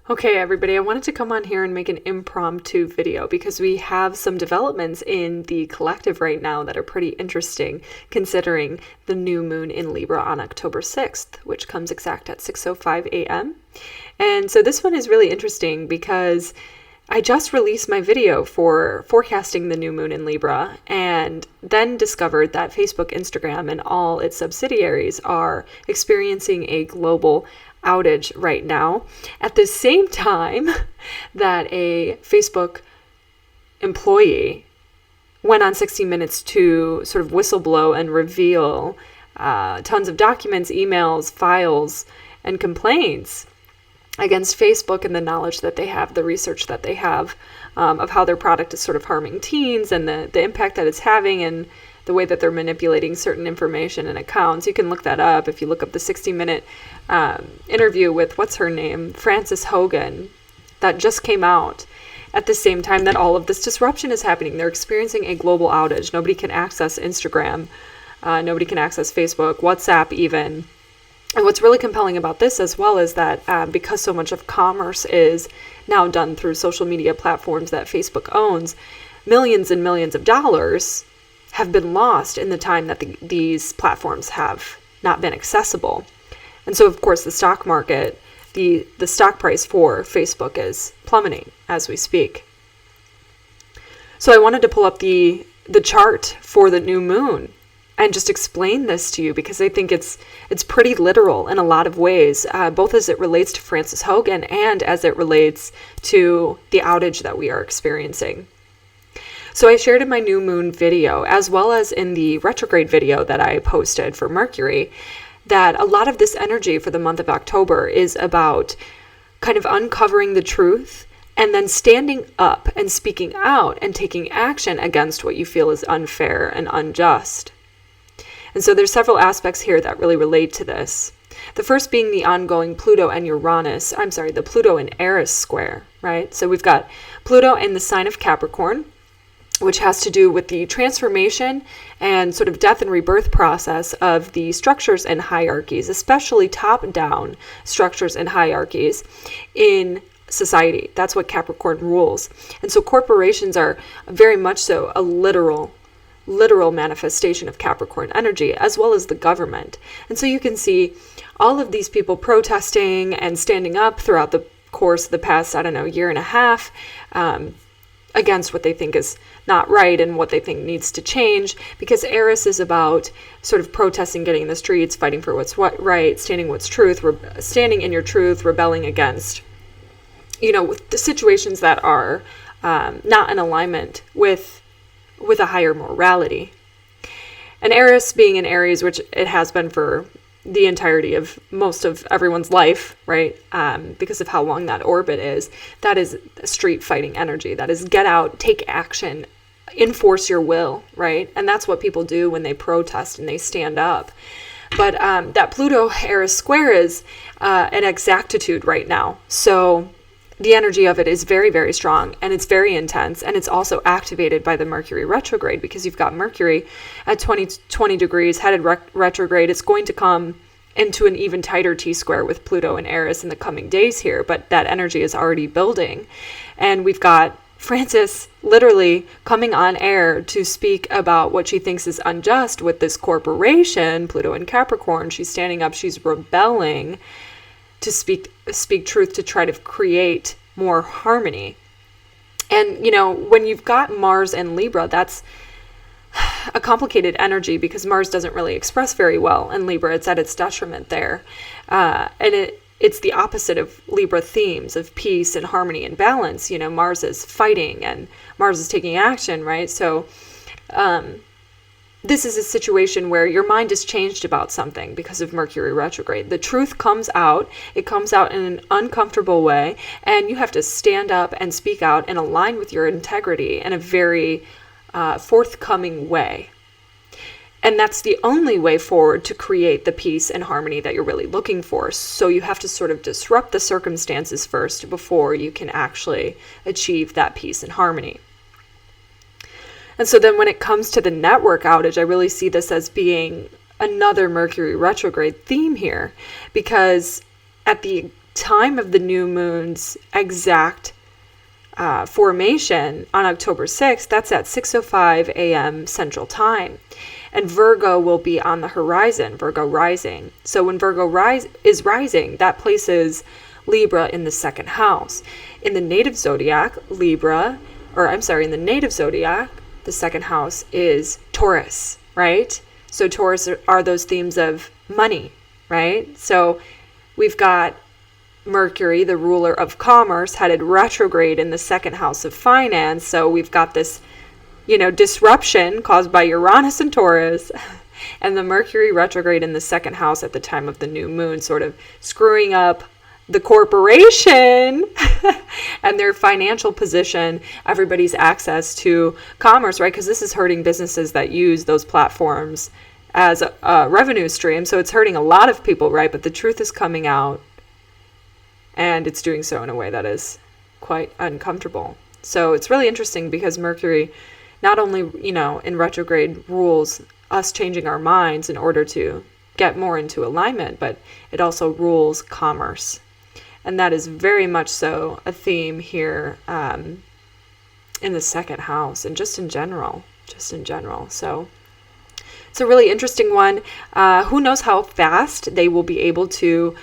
Okay, everybody, I wanted to come on here and make an impromptu video because we have some developments in the collective right now that are pretty interesting, considering the new moon in Libra on October 6th, which comes exact at 6:05 a.m. And so this one is really interesting because I just released my video for forecasting the new moon in Libra and then discovered that Facebook, Instagram, and all its subsidiaries are experiencing a global outage right now at the same time that a Facebook employee went on 60 Minutes to sort of whistleblow and reveal tons of documents, emails, files, and complaints against Facebook and the knowledge that they have, the research that they have of how their product is sort of harming teens and the impact that it's having and the way that they're manipulating certain information and accounts. You can look that up if you look up the 60-minute interview with, what's her name, Frances Hogan, that just came out at the same time that all of this disruption is happening. They're experiencing a global outage. Nobody can access Instagram. Nobody can access Facebook, WhatsApp even. And what's really compelling about this as well is that because so much of commerce is now done through social media platforms that Facebook owns, millions and millions of dollars have been lost in the time that these platforms have not been accessible. And so, of course, the stock market, the stock price for Facebook is plummeting as we speak. So I wanted to pull up the chart for the new moon and just explain this to you because I think it's pretty literal in a lot of ways, both as it relates to Frances Hogan and as it relates to the outage that we are experiencing. So I shared in my new moon video, as well as in the retrograde video that I posted for Mercury, that a lot of this energy for the month of October is about kind of uncovering the truth and then standing up and speaking out and taking action against what you feel is unfair and unjust. And so there's several aspects here that really relate to this. The first being the ongoing Pluto and the Pluto and Eris square, right? So we've got Pluto in the sign of Capricorn, which has to do with the transformation and sort of death and rebirth process of the structures and hierarchies, especially top-down structures and hierarchies in society. That's what Capricorn rules. And so corporations are very much so a literal manifestation of Capricorn energy, as well as the government. And so you can see all of these people protesting and standing up throughout the course of the past, year and a half, against what they think is not right and what they think needs to change, because Eris is about sort of protesting, getting in the streets, fighting for what's right, standing in your truth, rebelling against, with the situations that are not in alignment with a higher morality. And Eris being in Aries, which it has been for the entirety of most of everyone's life, right? Because of how long that orbit is, that is street fighting energy. That is get out, take action, enforce your will, right? And that's what people do when they protest and they stand up. But that Pluto-Eris square is an exactitude right now. So the energy of it is very, very strong, and it's very intense, and it's also activated by the Mercury retrograde, because you've got Mercury at 20 degrees headed retrograde. It's going to come into an even tighter T-square with Pluto and Eris in the coming days here, but that energy is already building. And we've got Frances literally coming on air to speak about what she thinks is unjust with this corporation, Pluto and Capricorn. She's standing up, she's rebelling to speak truth, to try to create more harmony. And, when you've got Mars and Libra, that's a complicated energy because Mars doesn't really express very well in Libra. It's at its detriment there. And it's the opposite of Libra themes of peace and harmony and balance. Mars is fighting and Mars is taking action, right? So this is a situation where your mind is changed about something because of Mercury retrograde. The truth comes out. It comes out in an uncomfortable way, and you have to stand up and speak out and align with your integrity in a very forthcoming way. And that's the only way forward to create the peace and harmony that you're really looking for. So you have to sort of disrupt the circumstances first before you can actually achieve that peace and harmony. And so then when it comes to the network outage, I really see this as being another Mercury retrograde theme here, because at the time of the new moon's exact formation on October 6th, that's at 6:05 a.m. Central Time. And Virgo will be on the horizon, Virgo rising. So when Virgo is rising, that places Libra in the second house. In the native zodiac, in the native zodiac, the second house is Taurus, right? So Taurus are those themes of money, right? So we've got Mercury, the ruler of commerce, headed retrograde in the second house of finance. So we've got this, disruption caused by Uranus and Taurus, and the Mercury retrograde in the second house at the time of the new moon, sort of screwing up the corporation and their financial position, everybody's access to commerce, right? Because this is hurting businesses that use those platforms as a revenue stream. So it's hurting a lot of people, right? But the truth is coming out, and it's doing so in a way that is quite uncomfortable. So it's really interesting because Mercury not only, in retrograde rules us changing our minds in order to get more into alignment, but it also rules commerce. And that is very much so a theme here in the second house and just in general. So it's a really interesting one. Who knows how fast they will be able to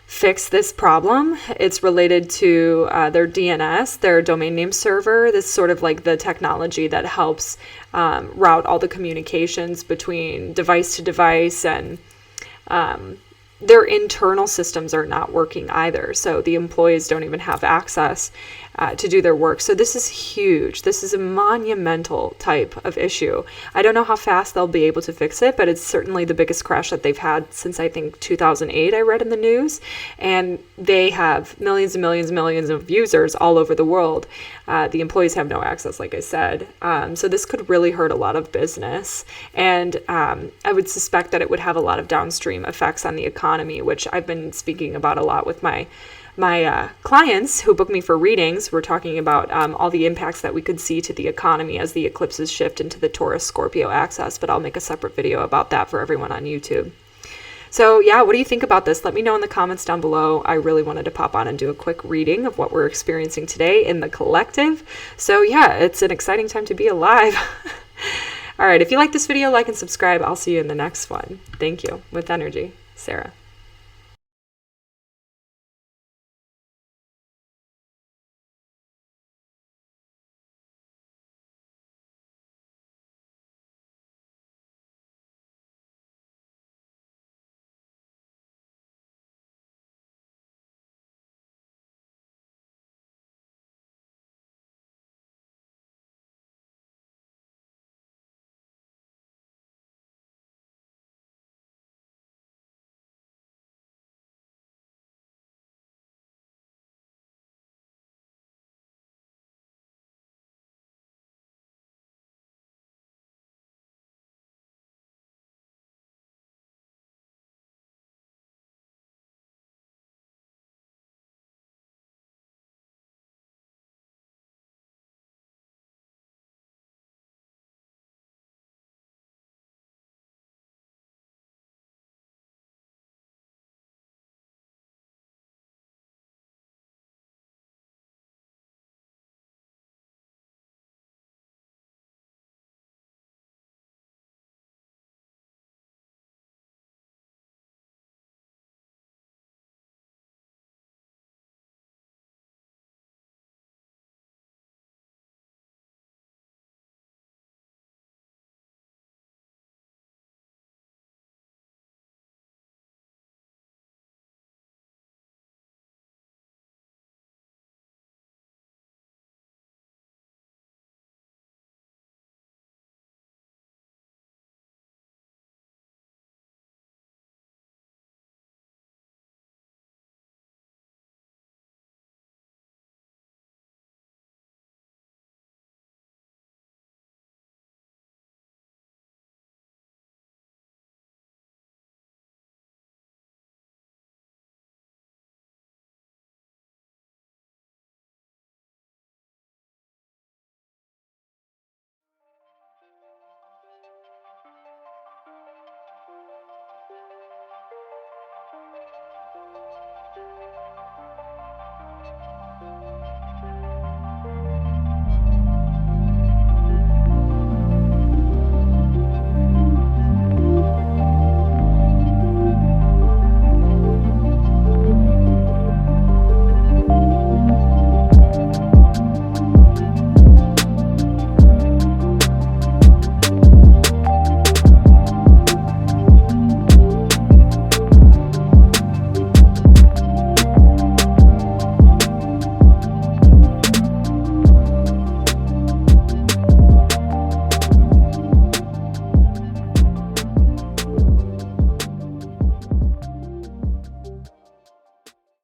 fix this problem. It's related to their DNS, their domain name server. This is sort of like the technology that helps route all the communications between device to device, and their internal systems are not working either. So the employees don't even have access to do their work. So this is huge. This is a monumental type of issue. I don't know how fast they'll be able to fix it, but it's certainly the biggest crash that they've had since, I think, 2008, I read in the news. And they have millions and millions and millions of users all over the world. The employees have no access, like I said. So this could really hurt a lot of business. And I would suspect that it would have a lot of downstream effects on the economy, which I've been speaking about a lot with my clients who book me for readings. We're talking about all the impacts that we could see to the economy as the eclipses shift into the Taurus-Scorpio axis, but I'll make a separate video about that for everyone on YouTube. So yeah, what do you think about this? Let me know in the comments down below. I really wanted to pop on and do a quick reading of what we're experiencing today in the collective. So yeah, it's an exciting time to be alive. All right, if you like this video, like and subscribe. I'll see you in the next one. Thank you. With energy, Sarah.